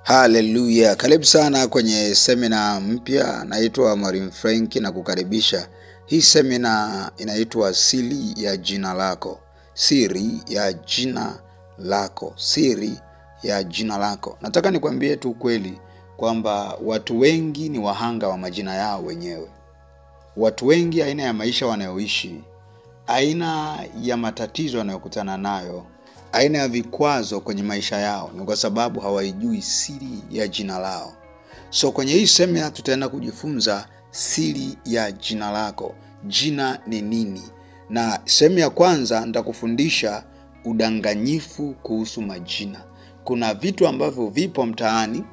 Haleluya. Karibu sana kwenye semina mpya. Naitwa Mwalimu Frank na kukaribisha. Hii semina inaitwa Siri ya Jina Lako. Siri ya Jina Lako. Siri ya Jina Lako. Nataka nikwambie tu kweli kwamba watu wengi ni wahanga wa majina yao wenyewe. Watu wengi aina ya maisha wanayoishi, aina ya matatizo wanayokutana nayo, aina ya vikwazo kwenye maisha yao ni kwa sababu hawaijui siri ya jina lao. So kwenye hii semina tutaenda kujifunza siri ya jina lako. Jina ni nini? Na sehemu ya kwanza nitakufundisha udanganyifu kuhusu majina. Kuna vitu ambavyo vipo mtaani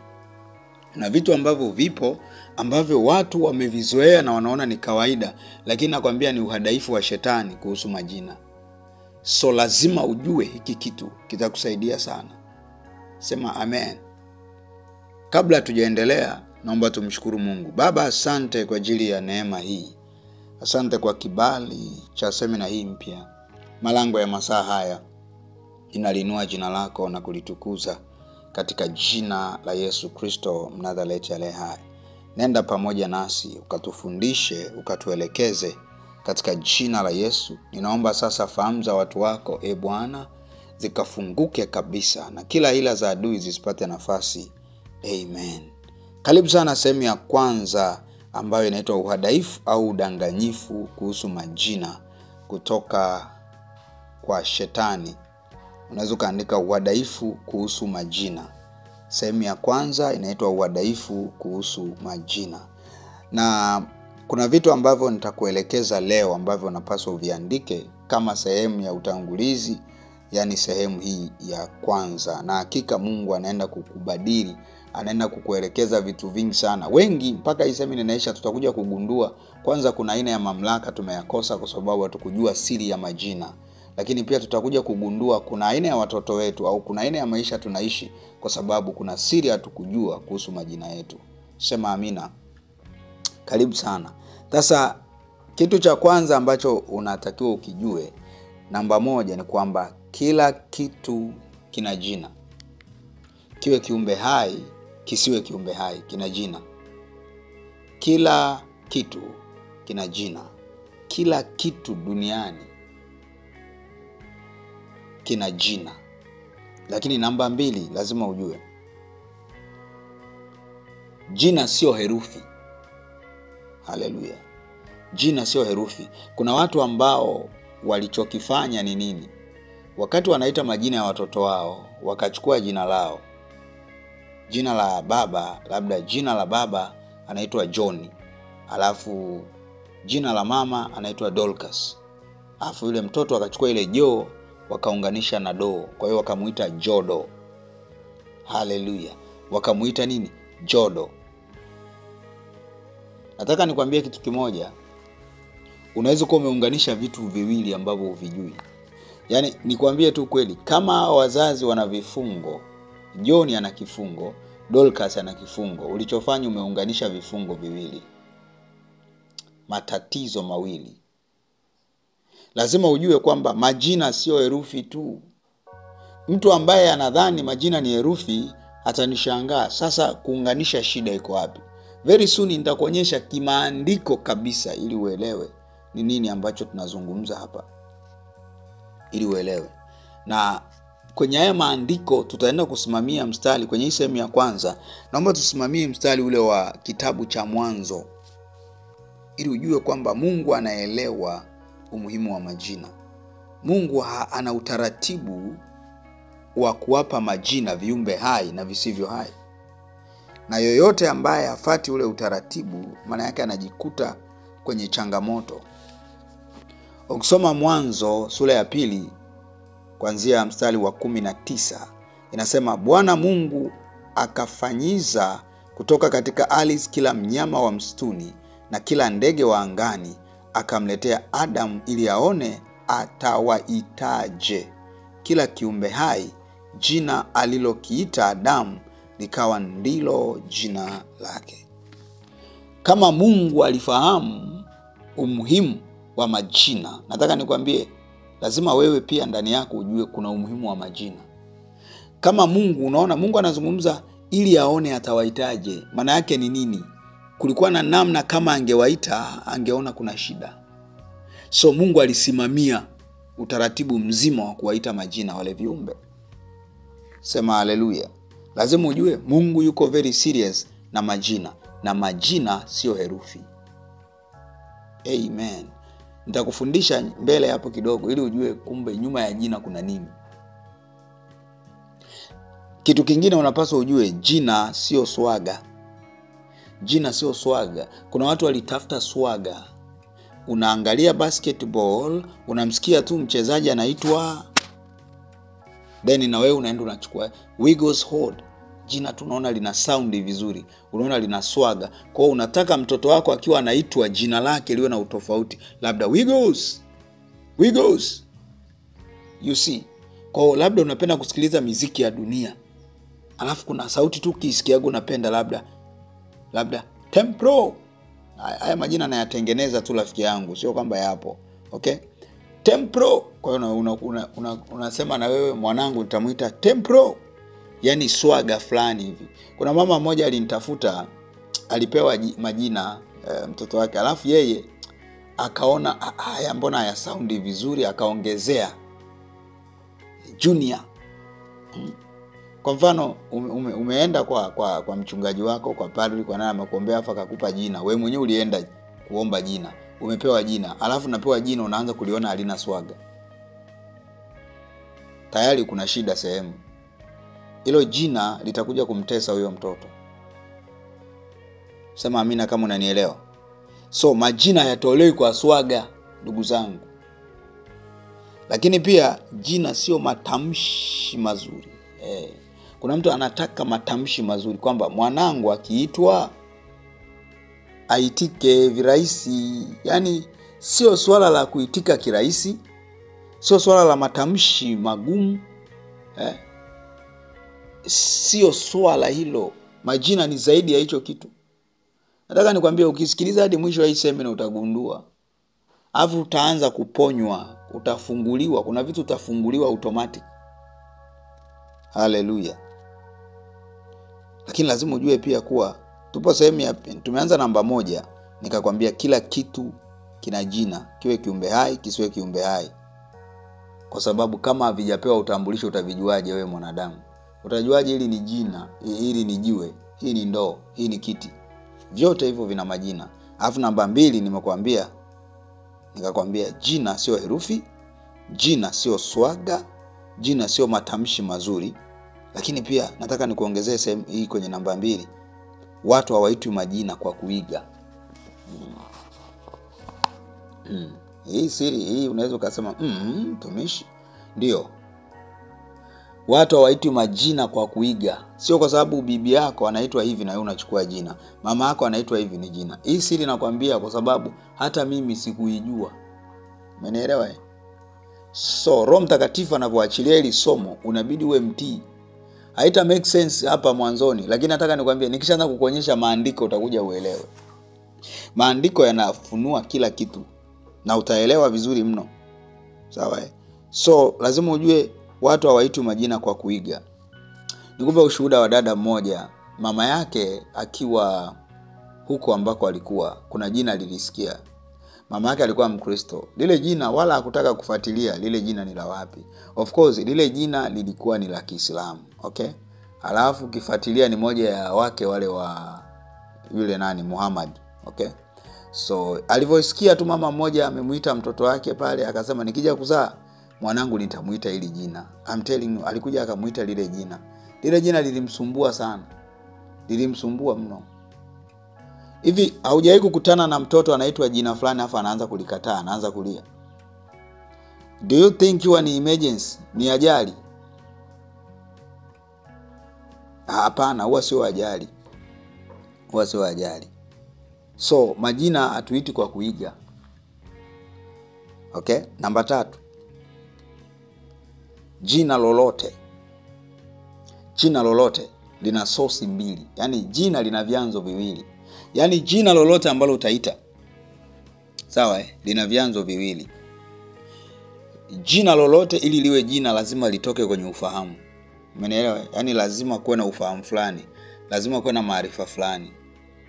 na vitu ambavyo watu wamevizoea na wanaona ni kawaida, lakini nakwambia ni uhadaifu wa shetani kuhusu majina. So lazima ujue hiki kitu, kitakusaidia sana. Sema amen. Kabla tujaendelea, naomba tumshukuru Mungu. Baba, asante kwa ajili ya neema hii. Asante kwa kibali cha semina hii mpya. Malango ya masaa haya inalinua jina lako na kulitukuza katika jina la Yesu Kristo Mnazareti aliye hai. Nenda pamoja nasi, ukatufundishe, ukatuelekeze katika jina la Yesu. Ninaomba sasa fahamu za watu wako, Bwana, zikafunguke kabisa na kila ila za adui zisipate nafasi. Amen. Karibu sana sehemu ya kwanza ambayo inaitwa uhadaifu au udanganyifu kuhusu majina kutoka kwa shetani. Unaweza kaandika uhadaifu kuhusu majina. Sehemu ya kwanza inaitwa uhadaifu kuhusu majina. Na kuna vitu ambavyo nitakuelekeza leo ambavyo unapaswa uviandike kama sehemu ya utangulizi, yani sehemu hii ya kwanza. Na hakika Mungu anaenda kukubadili, anaenda kukuelekeza vitu vingi sana. Wengi mpaka hii semina inaisha tutakuja kugundua kwanza kuna aina ya mamlaka tumeyakosa kwa sababu hatukujua siri ya majina. Lakini pia tutakuja kugundua kuna aina ya watoto wetu au kuna aina ya maisha tunaishi kwa sababu kuna siri hatukujua kuhusu majina yetu. Sema amina. Karibu sana. Sasa kitu cha kwanza ambacho unatakiwa ukijue, namba moja, ni kwamba kila kitu kina jina. Kiwe kiumbe hai, kisiwe kiumbe hai, kina jina. Kila kitu kina jina. Kila kitu duniani kina jina. Lakini namba mbili, lazima ujue, jina sio herufi. Haleluya. Jina sio herufi. Kuna watu ambao walichokifanya ni nini? Wakati wanaita majina ya watoto wao, wakachukua jina lao. Jina la baba, labda jina la baba anaitwa John, alafu jina la mama anaitwa Dorcas. Alafu yule mtoto akachukua ile Jo wakaunganisha na Do, kwa hiyo wakamuita Jodo. Haleluya. Wakamuita nini? Jodo. Nataka nikwambie kitu kimoja. Unaweza kuwa umeunganisha vitu viwili ambavyo huvijui. Yaani nikwambie tu kweli, kama wazazi wana vifungo, John ana kifungo, Dorcas ana kifungo, ulichofanya umeunganisha vifungo viwili. Matatizo mawili. Lazima ujue kwamba majina sio herufi tu. Mtu ambaye anadhani majina ni herufi atanishangaa. Sasa kuunganisha shida iko wapi? Very soon nitakuonyesha kimaandiko kabisa ili uelewe ni nini ambacho tunazungumza hapa. Ili uelewe. Na kwenye haya maandiko tutaenda kusimamia mstari kwenye hii sehemu ya kwanza. Naomba tusimamie mstari ule wa kitabu cha Mwanzo, ili ujue kwamba Mungu anaelewa umuhimu wa majina. Mungu ana utaratibu wa kuwapa majina viumbe hai na visivyo hai. Na yoyote ambaye hafuati ule utaratibu, maana yake anajikuta kwenye changamoto. Ukisoma Mwanzo sura ya 2 kuanzia mstari wa 19, inasema Bwana Mungu akafanyiza kutoka katika ardhi kila mnyama wa msituni na kila ndege wa angani, akamletea Adam ili aone atawaitaje. Kila kiumbe hai jina alilokiita Adamu likawa ndilo jina lake. Kama Mungu alifahamu umuhimu wa majina, nataka nikwambie lazima wewe pia ndani yako ujue kuna umuhimu wa majina. Kama Mungu, unaona Mungu anazungumza ili aone atawaitaje. Maana yake ni nini? Kulikuwa na namna kama angewaita angeona kuna shida. So Mungu alisimamia utaratibu mzima wa kuwaita majina wale viumbe. Sema haleluya. Lazima ujue Mungu yuko very serious na majina, na majina sio herufi. Amen. Nitakufundisha mbele hapo kidogo ili ujue kumbe nyuma ya jina kuna nini. Kitu kingine unapaswa ujue, jina sio swaga. Jina sio swaga. Kuna watu walitafuta swaga. Unaangalia basketball, unamsikia tu mchezaji anaitwa, then na wewe unaenda unachukua Wiggles Hood. Jina tunaona lina sound vizuri, unaona lina swaga. Kwa hiyo unataka mtoto wako akiwa anaitwa jina lake liwe na utofauti, labda Wiggles. You see? Kwa hiyo labda unapenda kusikiliza muziki ya dunia, alafu kuna sauti tu ukisikia unapenda labda Tempro. Haya majina nayatengeneza tu rafiki yangu, sio kwamba yapo. Okay? Tempro. Kwa hiyo unasema na wewe, mwanangu nitamuita Tempro. Yaani swaga fulani hivi. Kuna mama mmoja alinitafuta, alipewa majina mtoto wake, alafu yeye akaona haya mbona haya sound vizuri, akaongezea Junior. Kwa mfano umeenda kwa mchungaji wako, kwa padri, kwa nani amekuombea afa akakupa jina. Wewe mwenyewe ulienda kuomba jina, umepewa jina, alafu unapewa jina unaanza kuliona halina swaga. Tayari kuna shida sehemu. Hilo jina litakuja kumtesa huyo mtoto. Sema amina kama unanielewa. So majina yatolewi kwa swaga, ndugu zangu. Lakini pia jina sio matamshi mazuri. Kuna mtu anataka matamshi mazuri, kwamba mwanangu akiitwa aitike virahisi. Yaani sio swala la kuitika kirahisi, sio swala la matamshi magumu. Sio swala hilo. Majina ni zaidi ya hicho kitu. Nataka nikwambie, ukisikiliza hadi mwisho wa hii semina utagundua. Alafu utaanza kuponywa, utafunguliwa, kuna vitu utafunguliwa automatic. Haleluya. Lakini lazima ujue pia kuwa tupo sehemu ya, tumeanza namba 1, nikakwambia kila kitu kina jina, kiwe kiumbe hai kisiwe kiumbe hai. Kwa sababu kama havijapewa utambulisho utavijuaje wewe mwanadamu? Utajuaje hili ni jina, hili ni jiwe, hii ni ndoo, hii ni kiti? Vyote hivyo vina majina. Alafu namba 2 nimekuambia, nikakwambia jina sio herufi, jina sio swaga, jina sio matamshi mazuri. Lakini pia nataka nikuongezee sehemu hii kwenye namba 2. Watu hawaitwi majina kwa kuiga. Hii siri hii unaweza kusema tumishi. Ndio. Watu hawaitwi majina kwa kuiga. Sio kwa sababu bibi yako anaitwa hivi na wewe unachukua jina. Mama yako anaitwa hivi ni jina. Hii siri nakwambia kwa sababu hata mimi sikuijua. Umenielewa? So Roho Mtakatifu anapoachilia hili somo unabidi uwe mtii. Haita make sense hapa mwanzoni, lakini nataka nikwambie nikishaanza kukuonyesha maandiko utakuja uelewe. Maandiko yanafunua kila kitu na utaelewa vizuri mno. Sawa? So lazima ujue watu hawaitwi majina kwa kuiga. Nikupe ushuhuda wa dada mmoja, mama yake akiwa huko ambako alikuwa, kuna jina lilisikia. Mama yake alikuwa Mkristo. Lile jina wala hakutaka kufuatilia lile jina ni la wapi. Of course lile jina lilikuwa ni la Kiislamu, okay? Alafu kifuatilia ni moja ya wake wale wa yule nani Muhammad, okay? So alivyosikia tu mama mmoja amemuita mtoto wake pale, akasema nikija kuzaa mwanangu nitamuita hili jina. I'm telling you, alikuja akamuita lile jina. Lile jina lilimsumbua sana. Lilimsumbua mno. Hivi haujawahi kukutana na mtoto anaitwa jina fulani afa anaanza kulikataa, anaanza kulia? Do you think you are an emergency? Ni ajali? Hapana, huwa sio ajali. Huwa sio ajali. So majina hatuiti kwa kuiga. Okay? Namba 3. Jina lolote. Jina lolote lina source mbili. Yaani jina lina vyanzo viwili. Yaani jina lolote ambalo utaita, sawa, lina vyanzo viwili. Jina lolote ili liwe jina lazima litoke kwenye ufahamu. Umenielewa? Yaani lazima kuwe na ufahamu fulani, lazima kuwe na maarifa fulani.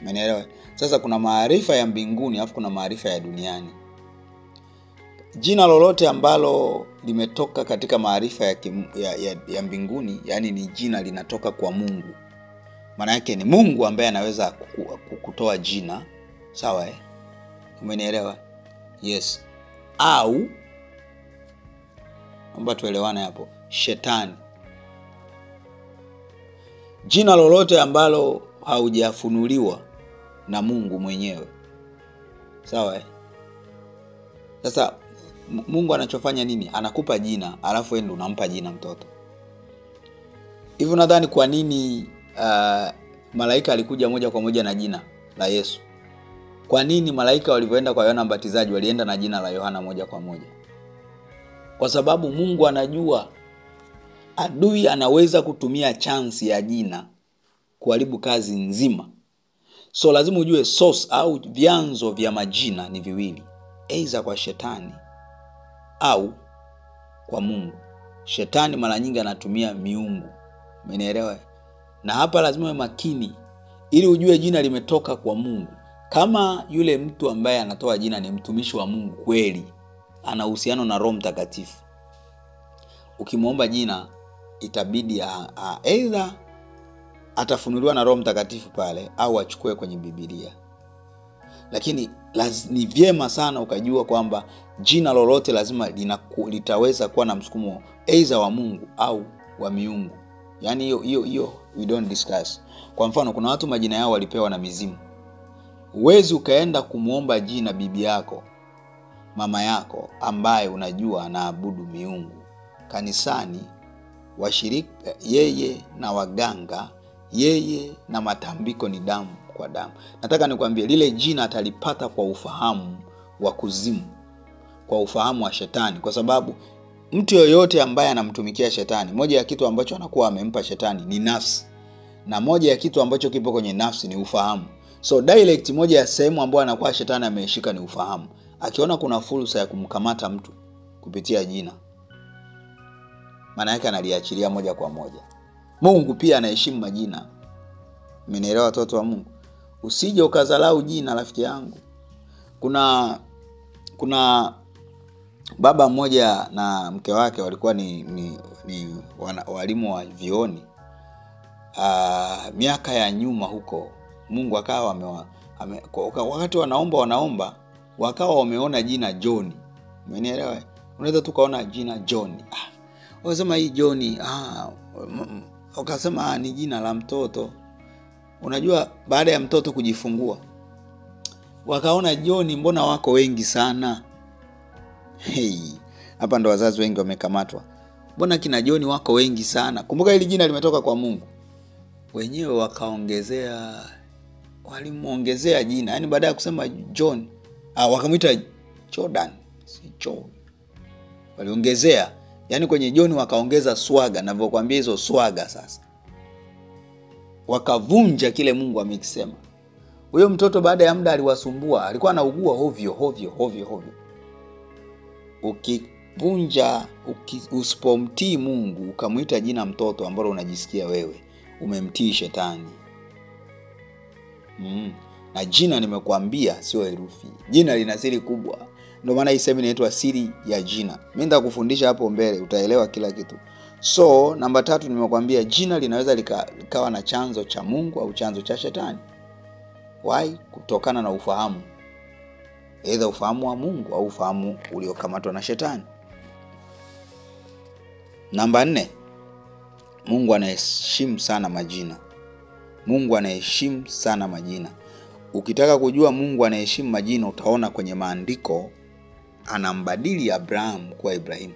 Umenielewa? Sasa kuna maarifa ya mbinguni alafu kuna maarifa ya duniani. Jina lolote ambalo limetoka katika maarifa ya mbinguni, yani ni jina linatoka kwa Mungu. Maana yake ni Mungu ambaye anaweza kutoa jina. Sawa Umenielewa? Yes. Au amba tuelewane hapo, shetani. Jina lolote ambalo haujafunuliwa na Mungu mwenyewe. Sawa Sasa Mungu anachofanya nini? Anakupa jina, alafu wewe ndio unampa jina mtoto. Hivyo nadhani kwa nini malaika alikuja moja kwa moja na jina la Yesu? Kwa nini malaika walivyoenda kwa Yohana Mbatizaji walienda na jina la Yohana moja kwa moja? Kwa sababu Mungu anajua adui anaweza kutumia chance ya jina kuharibu kazi nzima. So lazima ujue source au vyanzo vya majina ni viwili. Aidha kwa shetani au kwa Mungu. Shetani mara nyingi anatumia miungu. Umenielewa? Na hapa lazima uwe makini ili ujue jina limetoka kwa Mungu. Kama yule mtu ambaye anatoa jina ni mtumishi wa Mungu kweli, ana uhusiano na Roho Mtakatifu, ukimuomba jina itabidi aidha atafunuliwa na Roho Mtakatifu pale au achukue kwenye Biblia. Lakini ni vyema sana ukajua kwamba jina lolote lazima litaweza kuwa na msukumo aidha wa Mungu au wa miungu. Yaani hiyo we don't discuss. Kwa mfano kuna watu majina yao walipewa na mizimu. Uwezi ukaenda kumuomba jina bibi yako, mama yako ambaye unajua anaabudu miungu kanisani, washirika yeye na waganga, yeye na matambiko ni damu kwa damu. Nataka nikwambie lile jina atalipata kwa ufahamu wa kuzimu, kwa ufahamu wa shetani, kwa sababu mtu yoyote ambaye anamtumikia shetani, moja ya kitu ambacho anakuwa amempa shetani ni nafsi, na moja ya kitu ambacho kipo kwenye nafsi ni ufahamu. So direct moja ya sehemu ambayo anakuwa shetani ameshika ni ufahamu. Akiona kuna fursa ya kumkamata mtu kupitia jina, maana yake analiachilia moja kwa moja. Mungu pia anaheshimu majina. Mmenielewa watoto wa Mungu? Usije ukazalau jina rafiki yangu. Kuna baba mmoja na mke wake walikuwa ni walimu wa vioni. Miaka ya nyuma huko, Mungu akawa wakati wanaomba wakawa wameona jina John. Umenielewa? Unaweza tu kaona jina John. Wasema hii John, wakasema ni jina la mtoto. Unajua baada ya mtoto kujifungua wakaona John, mbona wako wengi sana? Hapa ndo wazazi wengi wamekamatwa. Mbona kina John wako wengi sana? Kumbuka hili jina limetoka kwa Mungu. Wenyewe walimuongezea jina. Yaani baada ya kusema John, wakamuita Jordan, si John. Waliongezea. Yaani kwenye John wakaongeza swaga, ninavyokuambia hizo swaga sasa. Wakavunja kile Mungu amekisema. Huyo mtoto baada ya muda aliwasumbua, alikuwa anaugua hovyo. Ukivunja, usipomtii Mungu ukamuita jina mtoto ambalo unajisikia wewe, umemtii shetani. Na jina nimekuambia sio herufi. Jina lina siri kubwa. Ndio maana hii semi inaitwa siri ya jina. Mimi nitakufundisha hapo mbele, utaelewa kila kitu. So, namba 3 nimekuambia jina linaweza likawa na chanzo cha Mungu au chanzo cha shetani. Why? Kutokana na ufahamu. Aidha ufahamu wa Mungu au ufahamu uliokamatwa na shetani. Namba 4. Mungu anaheshimu sana majina. Mungu anaheshimu sana majina. Ukitaka kujua Mungu anaheshimu majina, utaona kwenye maandiko anambadili Abraham kuwa Ibrahim.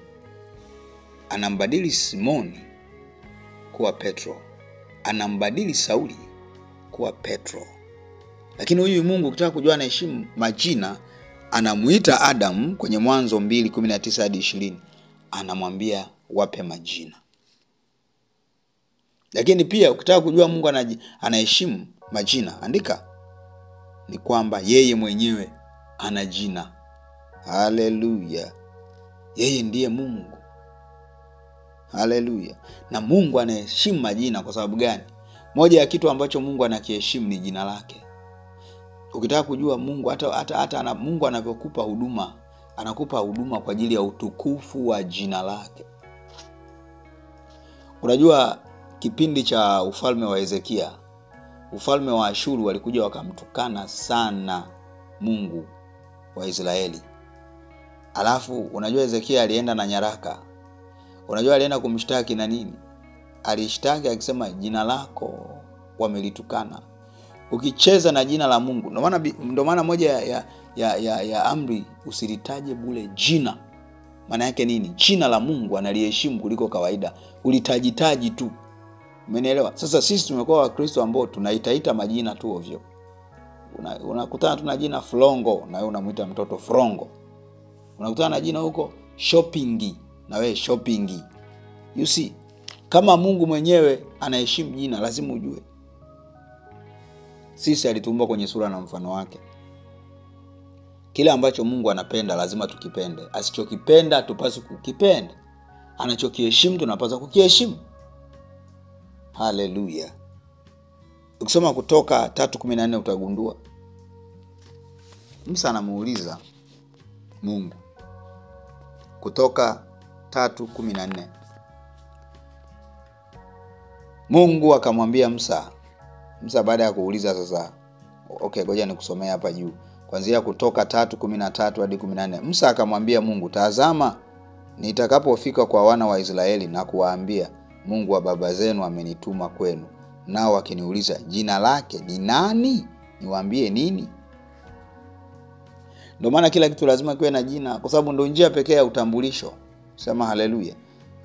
Anambadili Simoni kuwa Petro. Anambadili Sauli kuwa Petro. Lakini huyu Mungu ukitaka kujua anaheshimu majina, anamuita Adam kwenye Mwanzo 2:19 hadi 20. Anamwambia wape majina. Lakini pia ukitaka kujua Mungu anaheshimu majina, andika ni kwamba yeye mwenyewe ana jina. Haleluya. Yeye ndiye Mungu. Haleluya. Na Mungu anaheshimu majina kwa sababu gani? Moja ya kitu ambacho Mungu anakiheshimu ni jina lake. Ukitaka kujua Mungu hata Mungu anavyokupa huduma, anakupa huduma kwa ajili ya utukufu wa jina lake. Unajua kipindi cha ufalme wa Hezekia, ufalme wa Ashuru walikuja wakamtukana sana Mungu wa Israeli. Alafu unajua Hezekia alienda na nyaraka. Unajua alienda kumshtaki na nini? Alishtaki akisema jina lako wamelitukana. Ukicheza na jina la Mungu, ndio maana moja ya amri usilitaje bure jina. Maana yake nini? Jina la Mungu analiheshimu kuliko kawaida. Ulitajitaji tu. Umeelewa? Sasa sisi tumekuwa Wakristo ambao tunaitaita majina tu ovyo. Unakutana tu na jina Flongo na wewe unamuita mtoto Frongo. Unakutana na jina huko Shoppingi na wewe Shoppingi. You see, kama Mungu mwenyewe anaheshimu jina, lazima ujue. Sisi alituumba kwenye sura na mfano wake. Kile ambacho Mungu anapenda lazima tukipende. Asichokipenda tupaswe kukipenda. Anachokiheshimu tunapaswa kukiheshimu. Haleluya. Ukisoma Kutoka 3:14 utagundua. Musa anamuuliza Mungu. Kutoka 3:14. Mungu akamwambia Musa baada ya kuuliza sasa. Okay, ngoja nikusomea hapa juu. Kuanzia Kutoka 3:13 hadi 14. Musa akamwambia Mungu, tazama, nitakapofika kwa wana wa Israeli na kuwaambia, Mungu wa baba zenu amenituma kwenu. Nao wakiniuliza, jina lake ni nani? Niwaambie nini? Ndio maana kila kitu lazima kiwe na jina, kwa sababu ndio njia pekee ya utambulisho. Sema haleluya.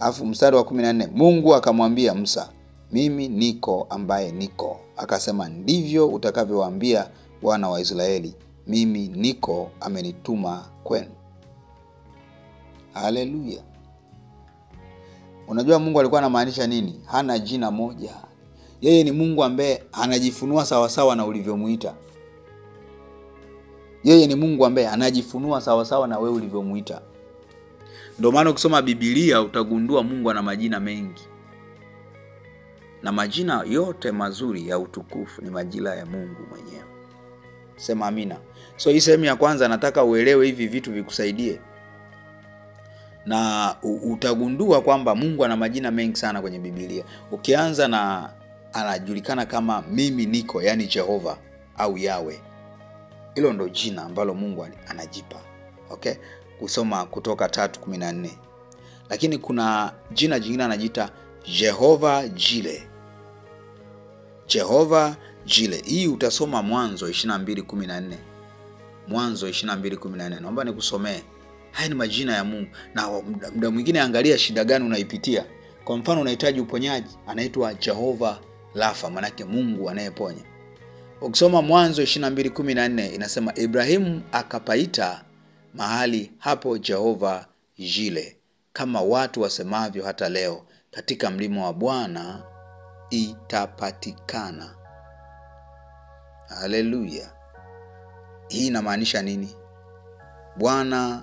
Alafu mstari wa 14, Mungu akamwambia Musa, mimi niko ambaye niko. Akasema, ndivyo utakavyowaambia wana wa Israeli, mimi niko amenituma kwenu. Haleluya. Unajua Mungu alikuwa anamaanisha nini? Hana jina moja. Yeye ni Mungu ambaye anajifunua sawa sawa na ulivyomuita. Yeye ni Mungu ambaye anajifunua sawa sawa na wewe ulivyomuita. Ndio maana ukisoma Biblia utagundua Mungu ana majina mengi. Na majina yote mazuri ya utukufu ni majina ya Mungu mwenyewe. Sema amina. So hii sehemu ya kwanza nataka uelewe hivi vitu vikusaidie. Na utagundua kwamba Mungu ana majina mengi sana kwenye Biblia. Ukianza na anajulikana kama mimi niko, yani Jehova au Yahweh. Hilo ndo jina ambalo Mungu anajipa. Okay? Kusoma Kutoka 3:14. Lakini kuna jina jingine anajiita Jehova Jile. Jehova Jile. Hii utasoma Mwanzo 22:14. Mwanzo 22:14. Naomba nikusomee. Haya ni majina ya Mungu. Na muda mwingine angalia shida gani unaipitia. Kwa mfano unahitaji uponyaji, anaitwa Jehova Rafa, maana yake Mungu anayeponya. Ukisoma Mwanzo 22:14 inasema Ibrahimu akapaita mahali hapo Jehova Jile, kama watu wasemavyo hata leo, katika mlima wa Bwana itapatikana. Haleluya. Hii inamaanisha nini? Bwana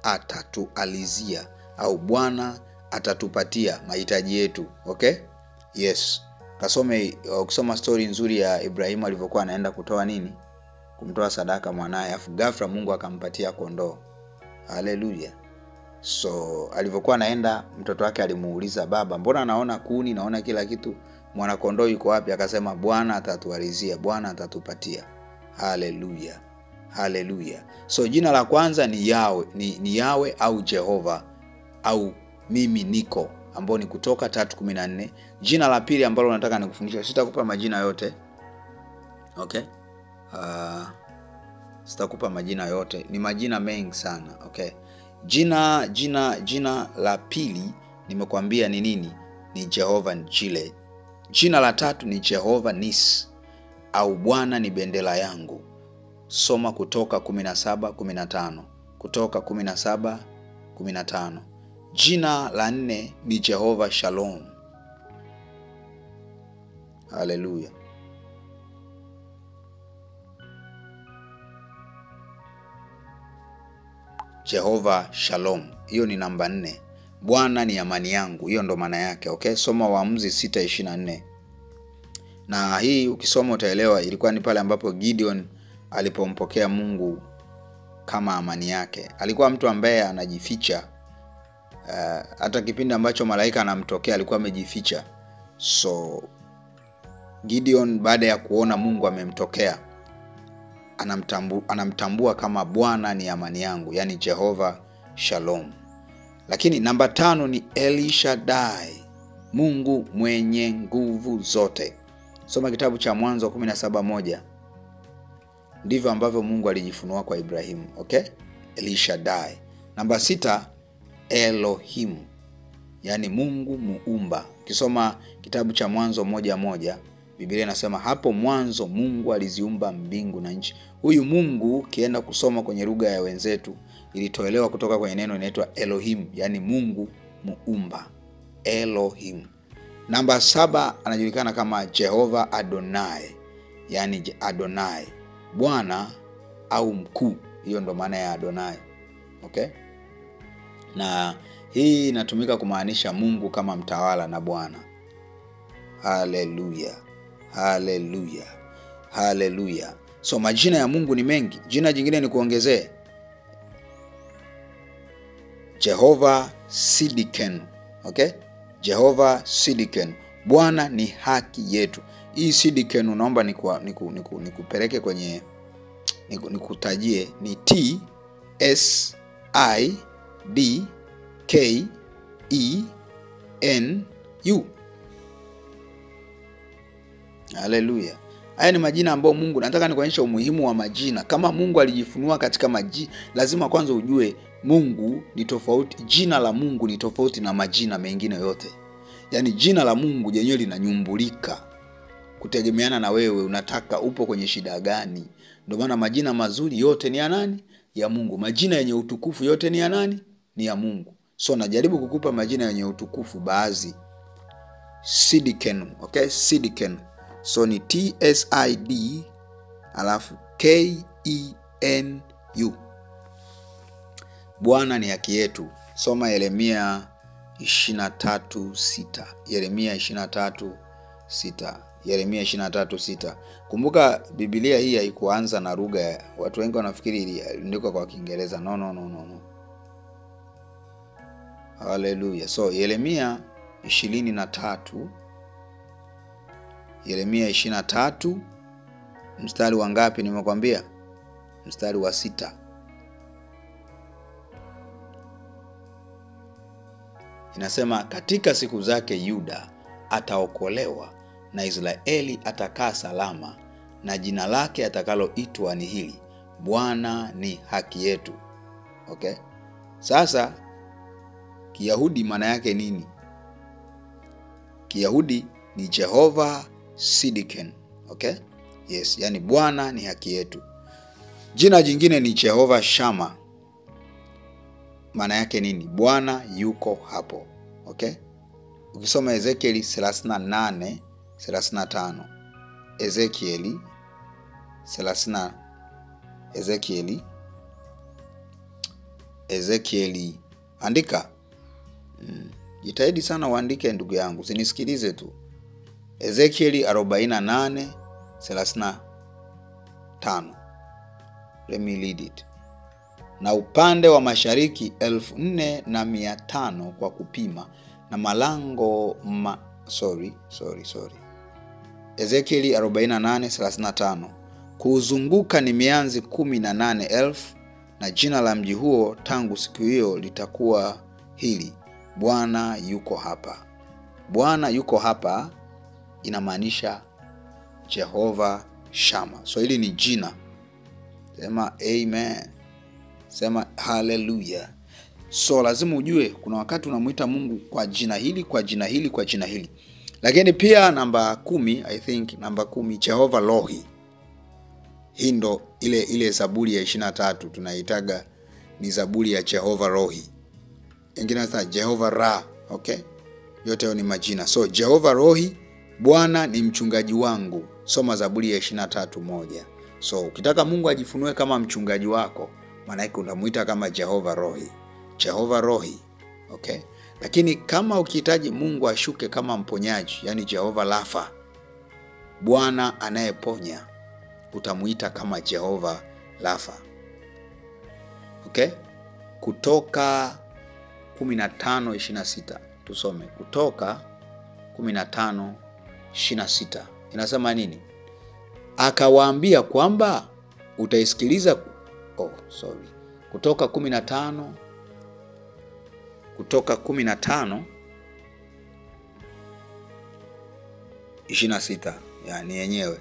atatualizia au Bwana atatupatia mahitaji yetu. Okay? Yes. Ukisoma story nzuri ya Ibrahimu alivyokuwa anaenda kutoa nini? Kumtoa sadaka mwanae, afu ghafla Mungu akampatia kondoo. Haleluya. So alivyokuwa anaenda mtoto wake alimuuliza, baba, mbona naona kuni, naona kila kitu, mwana kondoo yuko wapi? Akasema Bwana atatualizia, Bwana atatupatia. Haleluya. Haleluya. So jina la kwanza ni Yahweh, ni Yahweh au Jehova au mimi niko, ambao ni Kutoka 3:14. Jina la pili ambalo nataka nikufundisha, sitakupa majina yote. Okay? Sitakupa majina yote, ni majina mengi sana. Okay? Jina la pili nimekuambia ni nini? Ni Jehova Jile. Jina la tatu ni Jehova Nis au Bwana ni bendera yangu. Soma Kutoka 17:15. Kutoka 17:15. Jina la nne ni Jehova Shalom. Haleluya. Jehova Shalom. Hiyo ni namba 4. Bwana ni amani yangu. Hiyo ndo maana yake, okay? Soma Waamuzi 6:24. Na hii ukisoma utaelewa ilikuwa ni pale ambapo Gideon alipompokea Mungu kama amani yake. Alikuwa mtu ambaye anajificha. Hata kipindi ambacho malaika anamtokea alikuwa amejificha. So Gideon baada ya kuona Mungu amemtokea anamtambua kama Bwana ni amani yangu, yani Jehova Shalom. Lakini namba 5 ni El Shaddai, Mungu mwenye nguvu zote. Soma kitabu cha Mwanzo 17:1. Ndivyo ambavyo Mungu alijifunua kwa Ibrahimu, okay? El Shaddai. Namba 6, Elohim, yani Mungu muumba. Ukisoma kitabu cha Mwanzo 1:1, Biblia inasema hapo mwanzo Mungu aliziumba mbingu na nchi. Huyu Mungu kienda kusoma kwenye lugha ya wenzetu ilitolewa kutoka kwenye neno inaitwa Elohim, yani Mungu muumba. Elohim. Namba 7 anajulikana kama Jehova Adonai, yani Adonai, Bwana au mkuu. Hiyo ndo maana ya Adonai, okay? Na hii inatumika kumaanisha Mungu kama mtawala na Bwana. Haleluya. Haleluya. Haleluya. So majina ya Mungu ni mengi. Jina jingine ni kuongezee, Jehova Siddiquen, okay? Jehova Siddiquen, Bwana ni haki yetu. Hii Siddiquen unaomba nikupeleke kwenye nikutajie ni TSIDKENU. Haleluya. Haya ni majina ambayo Mungu, nataka nikuonyesha umuhimu wa majina. Kama Mungu alijifunua katika majina, lazima kwanza ujue Mungu ni tofauti. Jina la Mungu ni tofauti na majina mengine yote. Yani jina la Mungu jenyewe linanyumbulika kutegemeana na wewe unataka upo kwenye shida gani. Ndio maana majina mazuri yote ni ya nani? Ya Mungu. Majina yenye utukufu yote ni ya nani? Ni ya Mungu. So najaribu kukupa majina yenye utukufu baadhi. Siddiquen, okay? Siddiquen. So ni TSID alafu KENU. Bwana ni haki yetu. Soma Yeremia 23:6. Yeremia 23:6. Yeremia 23:6. Kumbuka Biblia hii haikuanza na lugha. Watu wengi wanafikiri iliandikwa kwa Kiingereza. No. Hallelujah. So Yeremia 23. Yeremia 23 mstari wa ngapi nimekwambia? Mstari wa 6. Inasema katika siku zake Yuda ataokolewa na Israeli atakaa salama, na jina lake atakaloitwa ni hili, Bwana ni haki yetu. Okay? Sasa Kiyahudi maana yake nini? Kiyahudi ni Jehova Siddiquen, okay? Yes, yani Bwana ni haki yetu. Jina jingine ni Jehova Shama. Maana yake nini? Bwana yuko hapo, okay? Ukisoma Ezekieli 38:35. Ezekieli andika. Jitahidi sana uandike ndugu yangu, usinisikilize tu. Ezekieli 48:35. Let me read it. Na upande wa mashariki 4,500 kwa kupima, na malango Ezekieli 48:35. Kuzunguka ni mianzi 18,000, na jina la mji huo tangu siku hiyo litakuwa hili, Bwana yuko hapa. Bwana yuko hapa inamaanisha Jehova Shama. So hili ni jina. Sema amen. Sema hallelujah. So lazima ujue kuna wakati unamuita Mungu kwa jina hili, kwa jina hili, kwa jina hili. Lakini pia namba 10, I think namba 10, Jehova Rohi. Hii ndo ile Zaburi ya 23 tunaitaga ni Zaburi ya Jehova Rohi. Ingine hasa Jehova Ra, okay? Yote hayo ni majina. So Jehova Rohi, Bwana ni mchungaji wangu. Soma Zaburi ya 23:1. So ukitaka Mungu ajifunue kama mchungaji wako, maana yake unamuita kama Jehova Rohi. Jehova Rohi, okay? Lakini kama ukihitaji Mungu ashuke kama mponyaji, yani Jehova Rafa, Bwana anayeponya, utamuita kama Jehova Rafa. Okay? Kutoka 15:26 tusome. Kutoka 15:26 inasema nini? Akawaambia kwamba utaisikiliza Kutoka 15:26 yani yenyewe.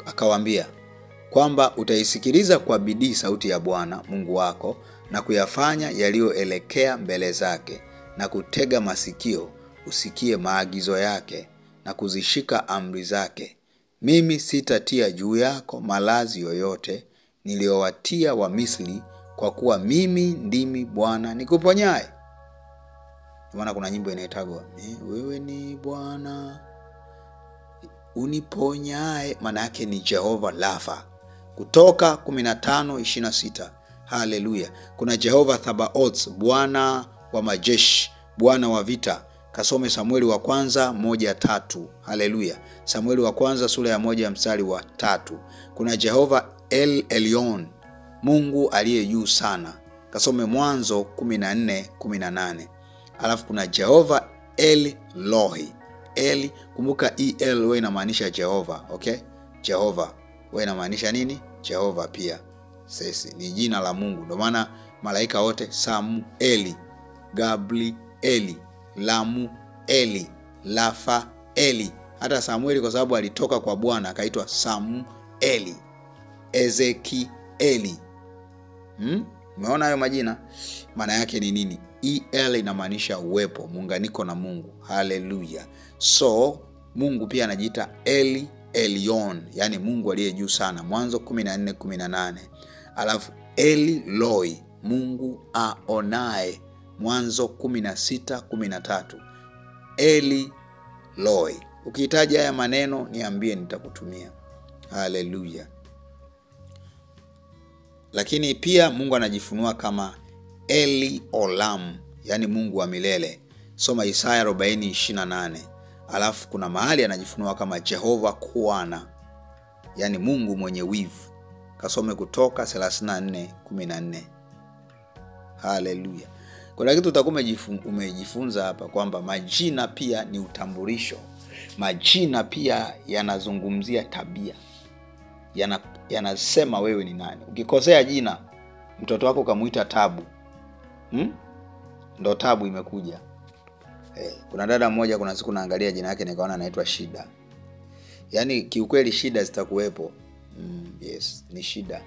Akawaambia kwamba utaisikiliza kwa bidii sauti ya Bwana Mungu wako na kuyafanya yaliyoelekea mbele zake na kutega masikio usikie maagizo yake na kuzishika amri zake. Mimi sitatia juu yako malazi yoyote niliowatia wa Misri, kwa kuwa mimi ndimi Bwana nikuponyaye. Maana kuna nyimbo inaitagwa wewe ni Bwana uniponyaye, maana yake ni Jehova Rafa. Kutoka 15:26. Haleluya. Kuna Jehova Thabaoth, Bwana wa majeshi, Bwana wa vita. Kasome Samueli wa kwanza 1:3. Haleluya. Samueli wa kwanza sura ya 1 mstari wa 3. Kuna Jehova El Elyon, Mungu aliye juu sana. Kasome Mwanzo 14:18. Alafu kuna Jehova El Lohi. Kumbuka El wewe inamaanisha Jehova, okay? Jehova wewe inamaanisha nini? Jehova pia. Sisi ni jina la Mungu. Ndio maana malaika wote Samueli, Gabrieli, Lamueli, Rafaeli. Hata Samueli kwa sababu alitoka kwa Bwana akaitwa Samueli. Ezekieli. Umeona hayo majina? Maana yake ni nini? El inamaanisha uwepo, muunganiko na Mungu. Haleluya. So Mungu pia anajiita El Elyon, yani Mungu aliye juu sana. Mwanzo 14:18. Alafu El Loi, Mungu aonaye. Mwanzo 16:13. El Loi. Ukihitaji haya maneno niambie, nitakutumia. Haleluya. Lakini pia Mungu anajifunua kama Eli Olam, yani Mungu wa milele. Soma Isaya 40:28. Alafu kuna mahali anajifunua kama Jehova Kuana, yani Mungu mwenye wivu. Kasome Kutoka 34:14. Haleluya. Kuna kitu utakuwa umejifunza hapa kwamba majina pia ni utambulisho. Majina pia yanazungumzia tabia. Yanasema wewe ni nani. Ukikosea jina, mtoto wako kamuita Tabu, ndo Tabu imekuja. Kuna dada mmoja kuna siku naangalia jina yake nikaona anaitwa Shida. Yaani kiukweli shida zitakuwepo. Yes, ni shida.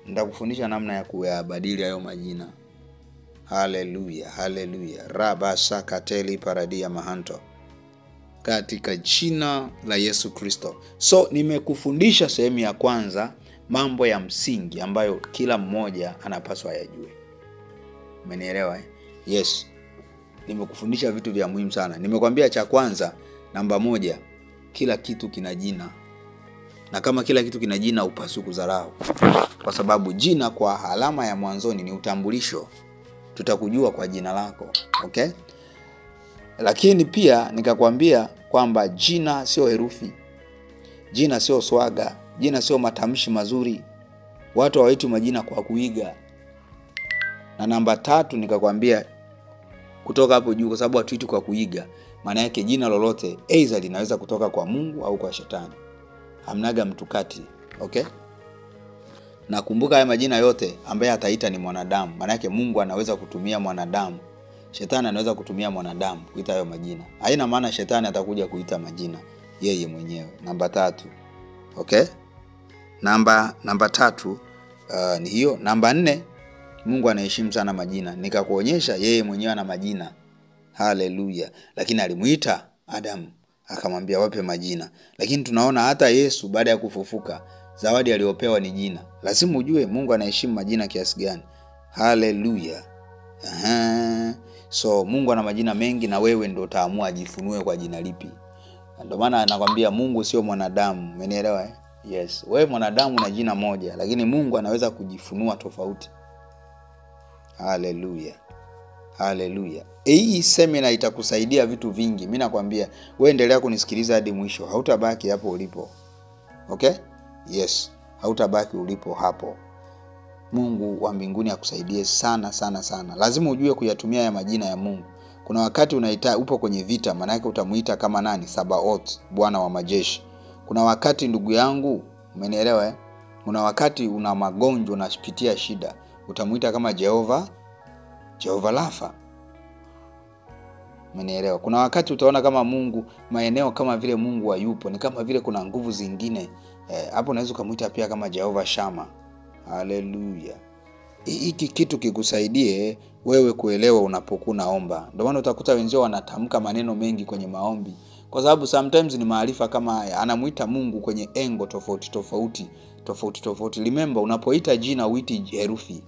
Nitakufundisha namna ya kuyabadili hayo majina. Haleluya, haleluya. Raba sakateli paradia mahanto. Katika jina la Yesu Kristo. So nimekufundisha sehemu ya kwanza mambo ya msingi ambayo kila mmoja anapaswa yajue. Umenielewa? Yes. Nimekufundisha vitu vya muhimu sana. Nimekwambia cha kwanza, namba 1, kila kitu kina jina. Na kama kila kitu kina jina upaswi kudharau. Kwa sababu jina kwa alama ya mwanzoni ni utambulisho. Tutakujua kwa jina lako. Okay? Lakini pia nikakwambia kwamba jina sio herufi. Jina sio swaga. Jina sio matamshi mazuri. Watu hawaitwi majina kwa kuiga. Na namba 3 nikakwambia kutoka hapo juu, kwa sababu hatuitwi kwa kuiga. Maana yake jina lolote aidha linaweza kutoka kwa Mungu au kwa shetani. Hamnaga mtukati. Okay? Na kumbuka haya majina yote ambaye ataita ni mwanadamu. Maana yake Mungu anaweza kutumia mwanadamu. Shetani anaweza kutumia mwanadamu kuita hayo majina. Haina maana shetani atakuja kuita majina yeye mwenyewe. Namba 3. Okay? Namba 3 ni hiyo. Namba 4, Mungu anaheshimu sana majina. Nikakuonyesha yeye mwenyewe ana majina. Haleluya. Lakini alimuita Adam akamwambia wape majina. Lakini tunaona hata Yesu baada ya kufufuka zawadi aliyopewa ni jina. Lazima ujue Mungu anaheshimu majina kiasi gani. Haleluya. So Mungu ana majina mengi na wewe ndio utaamua ajifunue kwa jina lipi. Ndio maana anakuambia Mungu sio mwanadamu. Umenielewa? Yes. Wewe mwanadamu una jina moja, lakini Mungu anaweza kujifunua tofauti. Haleluya. Haleluya. Hii semina itakusaidia vitu vingi. Mimi nakwambia, wewe endelea kunisikiliza hadi mwisho. Hautabaki hapo ulipo. Okay? Yes, hautabaki ulipo hapo. Mungu wa mbinguni akusaidie sana sana sana. Lazima ujue kuyatumia ya majina ya Mungu. Kuna wakati upo kwenye vita, maana yake utamuita kama nani? Sabaoth, Bwana wa majeshi. Kuna wakati ndugu yangu, umenielewa Kuna wakati una magonjwa, unapitia shida, utamuita kama Jehova Rafa. Umenielewa? Kuna wakati utaona kama Mungu, maeneo kama vile Mungu hayupo, ni kama vile kuna nguvu zingine. Hapo unaweza kumuita pia kama Jehova Shama. Haleluya. Hiki kitu kikusaidie wewe kuelewa unapokuwa naomba. Ndio maana utakuta wenzao wanatamka maneno mengi kwenye maombi, kwa sababu sometimes ni maarifa kama haya. Anamuita Mungu kwenye engo tofauti. Remember, unapoita jina uiti herufi.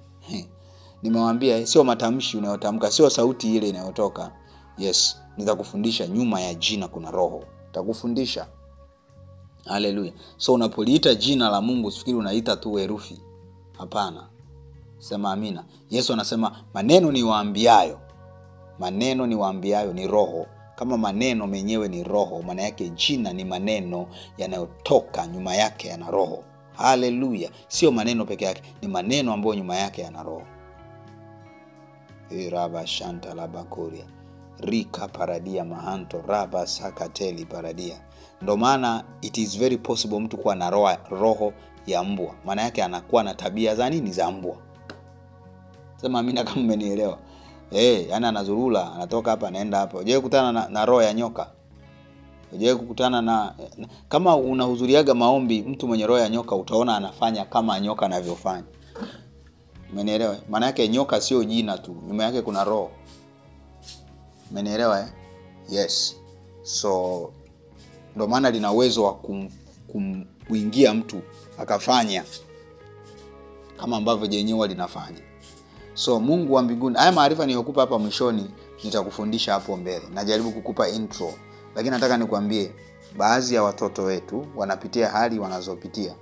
Nimewaambia sio matamshi unayotamka, sio sauti ile inayotoka. Yes, nitakufundisha nyuma ya jina kuna roho. Nitakufundisha. Haleluya. So unapoliita jina la Mungu usifikiri unaita tu herufi. Hapana. Sema amina. Yesu anasema maneno niwaambiayo ni roho. Kama maneno menyewe ni roho, maana yake jina ni maneno yanayotoka nyuma yake yana roho. Haleluya. Sio maneno peke yake, ni maneno ambayo nyuma yake yana roho. Raba shanta laba koria. Rika paradia mahanto raba sakateli paradia. Ndio maana it is very possible mtu kuwa na roho ya mbwa. Maana yake anakuwa na tabia za nini? Za mbwa. Sema amina kama umenielewa. Yana anazurula, anatoka hapa anaenda hapa. Unajua kukutana na roho ya nyoka. Unajua kukutana na kama unahudhuriaga maombi, mtu mwenye roho ya nyoka utaona anafanya kama nyoka anavyofanya. Umenielewa? Maana yake nyoka sio jina tu, nyuma yake kuna roho. Umenielewa Yes. So ndio maana lina uwezo wa kuingia mtu akafanya kama ambavyo jenyewe linafanya. So Mungu wa mbinguni, haya maarifa niliyokupa hapa mwishoni nitakufundisha hapo mbele. Najaribu kukupa intro, lakini nataka nikwambie baadhi ya watoto wetu wanapitia hali wanazopitia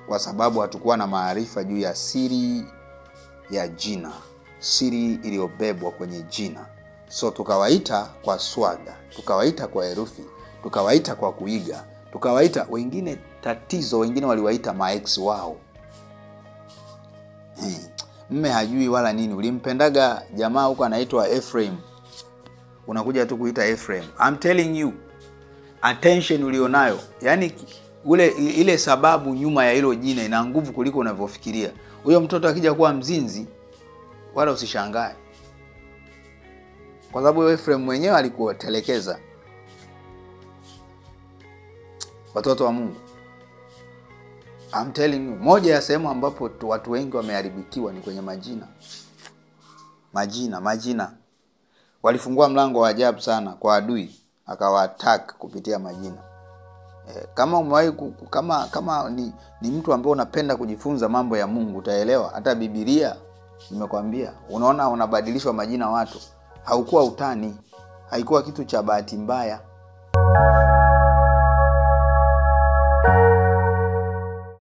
kwa sababu hatakuwa na maarifa juu ya siri ya jina, siri iliyobebwa kwenye jina. So tukawaita kwa swaga, tukawaita kwa herufi, tukawaita kwa kuiga, tukawaita wengine tatizo, wengine waliwaita maex wao. Mme hajui wala nini. Ulimpendaga jamaa huko anaitwa Ephraim, unakuja tu kuita Ephraim. I'm telling you, attention ulionayo, yani ile sababu nyuma ya hilo jina ina nguvu kuliko unavyofikiria. Huyo mtoto akija kuwa mzinzi wala usishangae, kwa sababu Ephraim mwenyewe alikutelekeza. Watoto wa Mungu, I'm telling you, moja ya sehemu ambapo watu wengi wameharibikiwa ni kwenye majina. Walifungua mlango wa ajabu sana kwa adui, akawa-attack kupitia majina. Kama umewahi kama ni mtu ambaye unapenda kujifunza mambo ya Mungu, utaelewa hata Biblia nimekwambia. Unaona unabadilishwa majina watu, haukuwa utani, haikuwa kitu cha bahati mbaya.